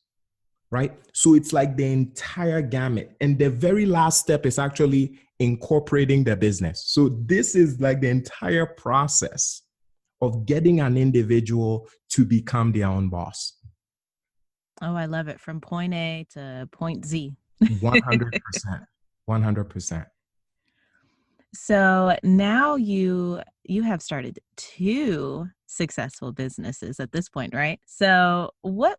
right? So it's like the entire gamut. And the very last step is actually incorporating the business. So this is like the entire process of getting an individual to become their own boss. Oh, I love it. From point A to point Z. 100%. 100%. So now you have started two successful businesses at this point, right? So what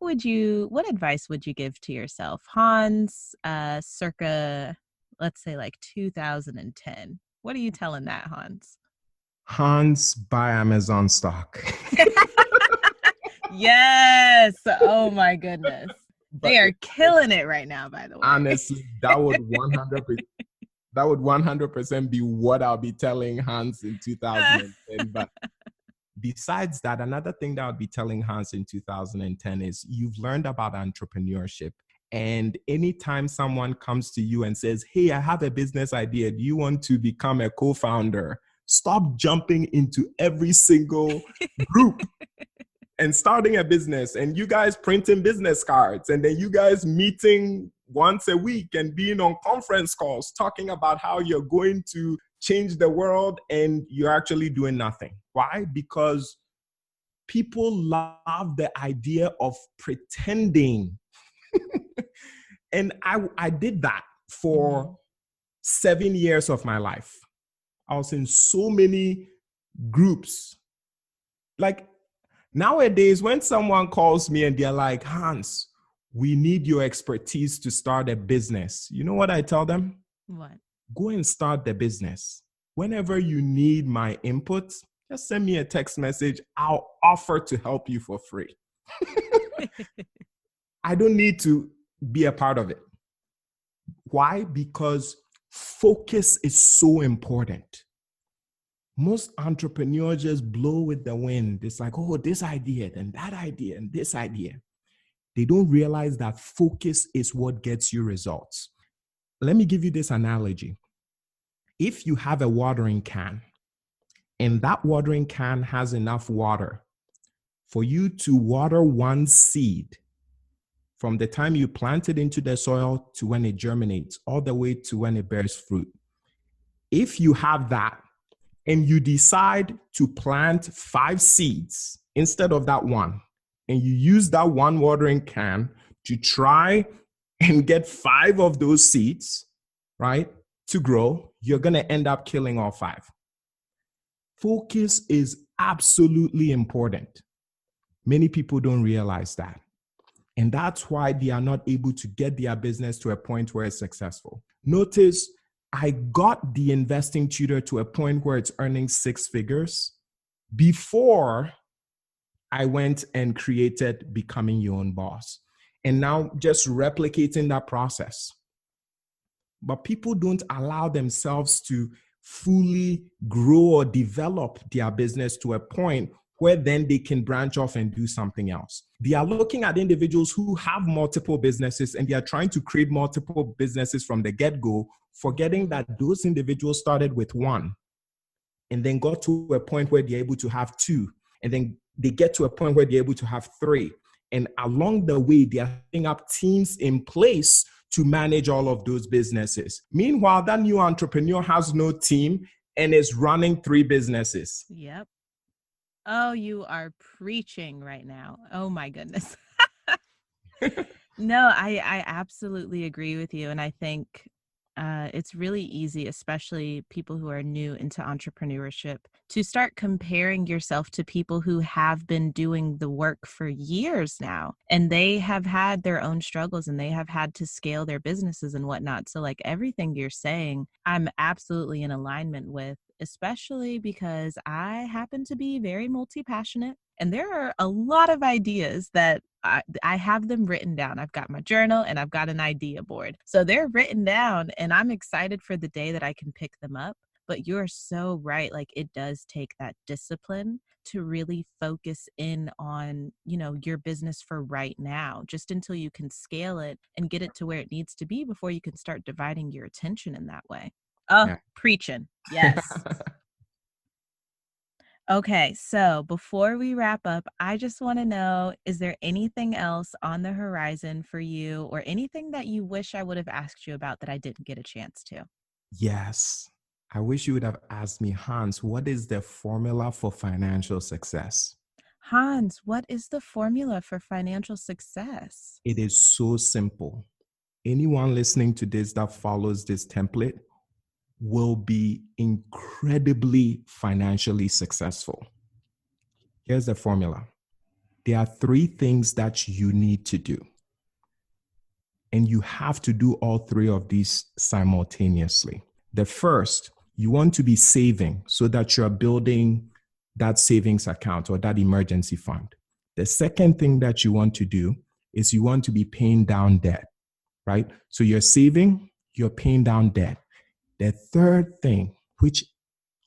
advice would you give to yourself, Hans, circa, let's say like 2010? What are you telling that, Hans? Hans, buy Amazon stock. Yes. Oh my goodness. They are killing it right now, by the way. Honestly, that would 100% be what I'll be telling Hans in 2010. But besides that, another thing that I'll be telling Hans in 2010 is you've learned about entrepreneurship. And anytime someone comes to you and says, hey, I have a business idea, do you want to become a co-founder? Stop jumping into every single group and starting a business, and you guys printing business cards, and then you guys meeting once a week and being on conference calls talking about how you're going to change the world, and you're actually doing nothing. Why? Because people love the idea of pretending And I did that for 7 years of my life. I was in so many groups. Like nowadays, when someone calls me and they're like, Hans, we need your expertise to start a business. You know what I tell them? What? Go and start the business. Whenever you need my input, just send me a text message. I'll offer to help you for free. I don't need to be a part of it. Why? Because focus is so important. Most entrepreneurs just blow with the wind. It's like, oh, this idea, and that idea, and this idea. They don't realize that focus is what gets you results. Let me give you this analogy. If you have a watering can, and that watering can has enough water for you to water one seed from the time you plant it into the soil to when it germinates, all the way to when it bears fruit. If you have that and you decide to plant 5 seeds instead of that one, and you use that one watering can to try and get 5 of those seeds, right, to grow, you're going to end up killing all 5. Focus is absolutely important. Many people don't realize that. And that's why they are not able to get their business to a point where it's successful. Notice I got the investing tutor to a point where it's earning 6 figures before I went and created Becoming Your Own Boss. And now just replicating that process. But people don't allow themselves to fully grow or develop their business to a point where then they can branch off and do something else. They are looking at individuals who have multiple businesses and they are trying to create multiple businesses from the get-go, forgetting that those individuals started with one and then got to a point where they're able to have 2. And then they get to a point where they're able to have 3. And along the way, they are setting up teams in place to manage all of those businesses. Meanwhile, that new entrepreneur has no team and is running 3 businesses. Yep. Oh, you are preaching right now. Oh my goodness. No, I absolutely agree with you. And I think it's really easy, especially people who are new into entrepreneurship, to start comparing yourself to people who have been doing the work for years now. And they have had their own struggles and they have had to scale their businesses and whatnot. So like everything you're saying, I'm absolutely in alignment with, especially because I happen to be very multi-passionate. And there are a lot of ideas that I have them written down. I've got my journal and I've got an idea board. So they're written down and I'm excited for the day that I can pick them up. But you're so right. Like it does take that discipline to really focus in on, you know, your business for right now, just until you can scale it and get it to where it needs to be before you can start dividing your attention in that way. Oh, yeah. Preaching. Yes. Okay, so before we wrap up, I just want to know, is there anything else on the horizon for you or anything that you wish I would have asked you about that I didn't get a chance to? Yes. I wish you would have asked me, Hans, what is the formula for financial success? Hans, what is the formula for financial success? It is so simple. Anyone listening to this that follows this template will be incredibly financially successful. Here's the formula. There are 3 things that you need to do. And you have to do all 3 of these simultaneously. The first, you want to be saving so that you're building that savings account or that emergency fund. The second thing that you want to do is you want to be paying down debt, right? So you're saving, you're paying down debt. The third thing, which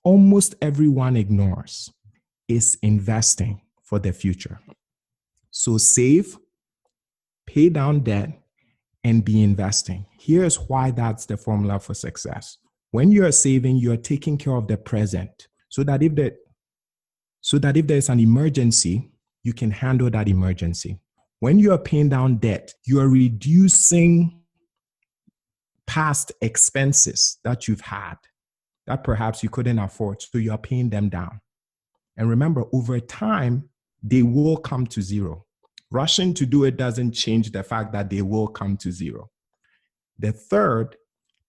almost everyone ignores, is investing for the future. So save, pay down debt, and be investing. Here's why that's the formula for success. When you're saving, you're taking care of the present so that if there's an emergency, you can handle that emergency. When you're paying down debt, you're reducing past expenses that you've had that perhaps you couldn't afford, so you're paying them down. And remember, over time, they will come to zero. Rushing to do it doesn't change the fact that they will come to zero. The third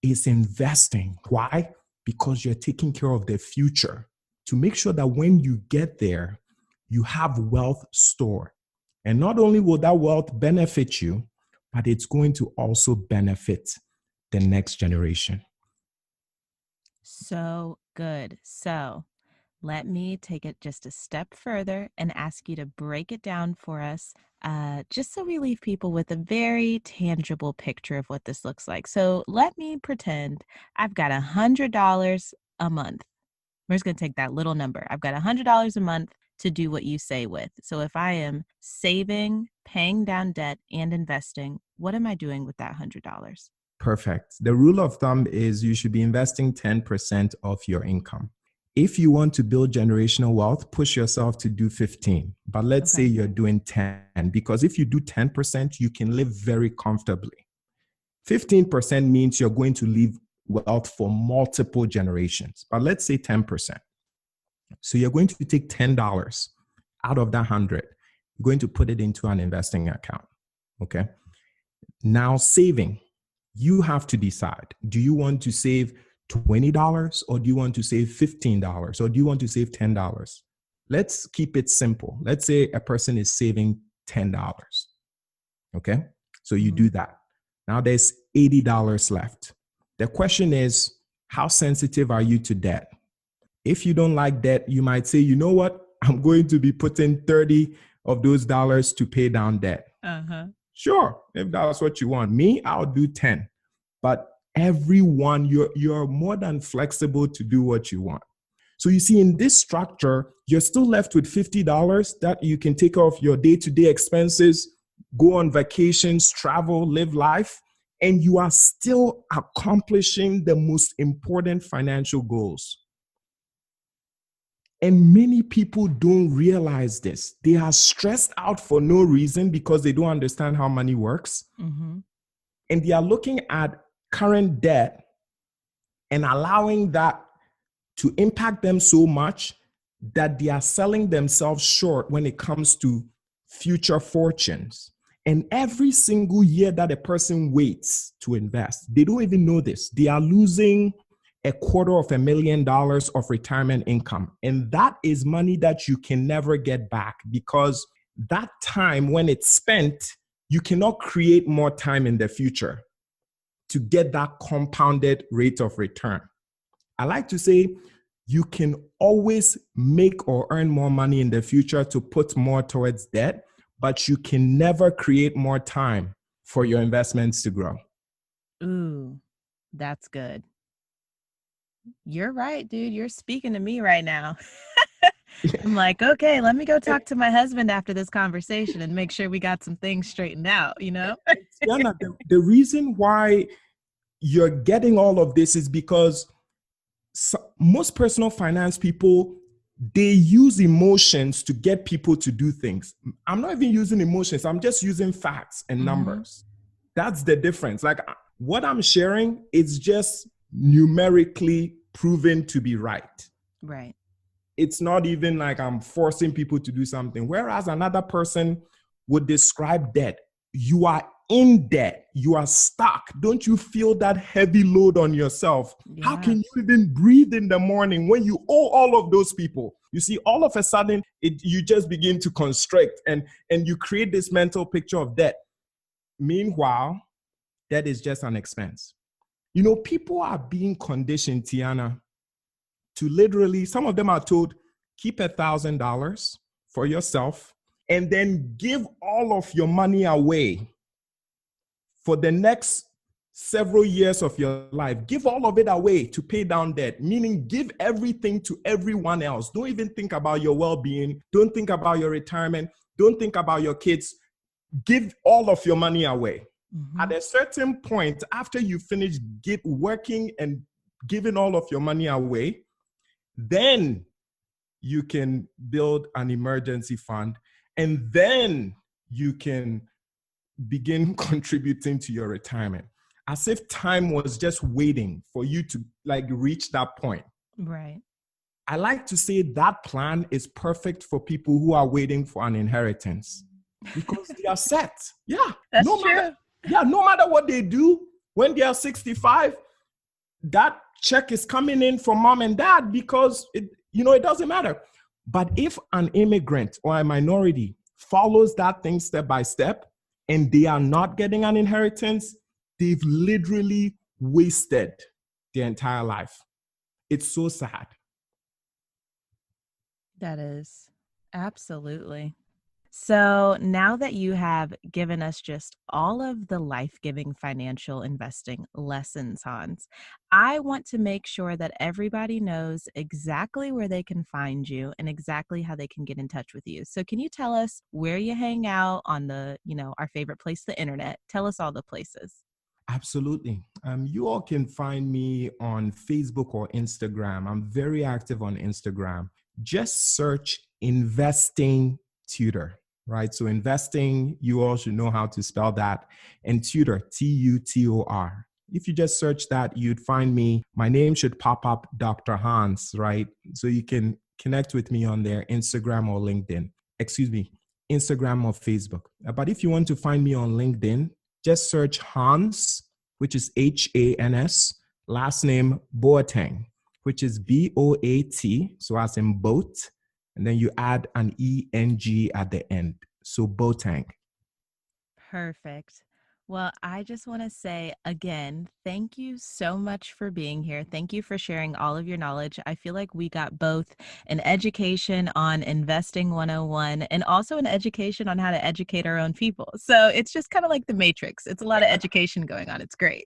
is investing. Why? Because you're taking care of the future to make sure that when you get there, you have wealth stored. And not only will that wealth benefit you, but it's going to also benefit the next generation. So good. So let me take it just a step further and ask you to break it down for us, just so we leave people with a very tangible picture of what this looks like. So let me pretend I've got $100 a month. We're just going to take that little number. I've got $100 a month to do what you say with. So if I am saving, paying down debt, and investing, what am I doing with that $100? Perfect. The rule of thumb is you should be investing 10% of your income. If you want to build generational wealth, push yourself to do 15. But let's say you're doing 10, because if you do 10%, you can live very comfortably. 15% means you're going to leave wealth for multiple generations. But let's say 10%. So you're going to take $10 out of that 100. You're going to put it into an investing account. Okay. Now saving, you have to decide. Do you want to save $20 or do you want to save $15 or do you want to save $10? Let's keep it simple. Let's say a person is saving $10. Okay. So you do that. Now there's $80 left. The question is, how sensitive are you to debt? If you don't like debt, you might say, you know what? I'm going to be putting 30 of those dollars to pay down debt. Sure, if that's what you want. Me, I'll do 10. But everyone, you're more than flexible to do what you want. So you see, in this structure, you're still left with $50 that you can take off your day-to-day expenses, go on vacations, travel, live life, and you are still accomplishing the most important financial goals. And many people don't realize this. They are stressed out for no reason because they don't understand how money works. And they are looking at current debt and allowing that to impact them so much that they are selling themselves short when it comes to future fortunes. And every single year that a person waits to invest, they don't even know this. They are losing $250,000 of retirement income. And that is money that you can never get back, because that time when it's spent, you cannot create more time in the future to get that compounded rate of return. I like to say you can always make or earn more money in the future to put more towards debt, but you can never create more time for your investments to grow. Ooh, that's good. You're right, dude. You're speaking to me right now. I'm like, okay, let me go talk to my husband after this conversation and make sure we got some things straightened out, you know? Tiana, the reason why you're getting all of this is because most personal finance people, they use emotions to get people to do things. I'm not even using emotions. I'm just using facts and numbers. That's the difference. Like what I'm sharing is just numerically proven to be right. Right. It's not even like I'm forcing people to do something. Whereas another person would describe debt. You are in debt. You are stuck. Don't you feel that heavy load on yourself? Yeah. How can you even breathe in the morning when you owe all of those people? You see, all of a sudden, you just begin to constrict and you create this mental picture of debt. Meanwhile, debt is just an expense. You know, people are being conditioned, Tiana, to literally, some of them are told, keep $1,000 for yourself and then give all of your money away for the next several years of your life. Give all of it away to pay down debt, meaning give everything to everyone else. Don't even think about your well-being. Don't think about your retirement. Don't think about your kids. Give all of your money away. At a certain point, after you finish working and giving all of your money away, then you can build an emergency fund, and then you can begin contributing to your retirement, as if time was just waiting for you to like reach that point. Right. I like to say that plan is perfect for people who are waiting for an inheritance because they are set. Yeah. That's true. No matter what they do, When they are 65, that check is coming in from mom and dad because it doesn't matter. But if an immigrant or a minority follows that thing step by step and they are not getting an inheritance, they've literally wasted their entire life. It's so sad. That is absolutely. So now that you have given us just all of the life-giving financial investing lessons, Hans, I want to make sure that everybody knows exactly where they can find you and exactly how they can get in touch with you. So can you tell us where you hang out on our favorite place, the internet? Tell us all the places. Absolutely. You all can find me on Facebook or Instagram. I'm very active on Instagram. Just search Investing Tutor, right? So investing, you all should know how to spell that. And Tutor, Tutor. If you just search that, you'd find me. My name should pop up, Dr. Hans, right? So you can connect with me on there, Instagram or LinkedIn. Excuse me, Instagram or Facebook. But if you want to find me on LinkedIn, just search Hans, which is Hans, last name Boateng, which is Boat, so as in boat, and then you add an ENG at the end. So Boateng. Perfect. Well, I just want to say again, thank you so much for being here. Thank you for sharing all of your knowledge. I feel like we got both an education on investing 101 and also an education on how to educate our own people. So it's just kind of like the Matrix. It's a lot of education going on. It's great.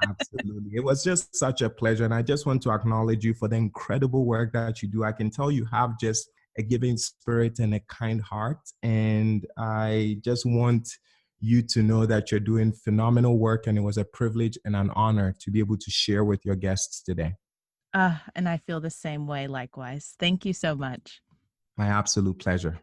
Absolutely. It was just such a pleasure. And I just want to acknowledge you for the incredible work that you do. I can tell you have just a giving spirit and a kind heart. And I just want you to know that you're doing phenomenal work. And it was a privilege and an honor to be able to share with your guests today. And I feel the same way likewise. Thank you so much. My absolute pleasure.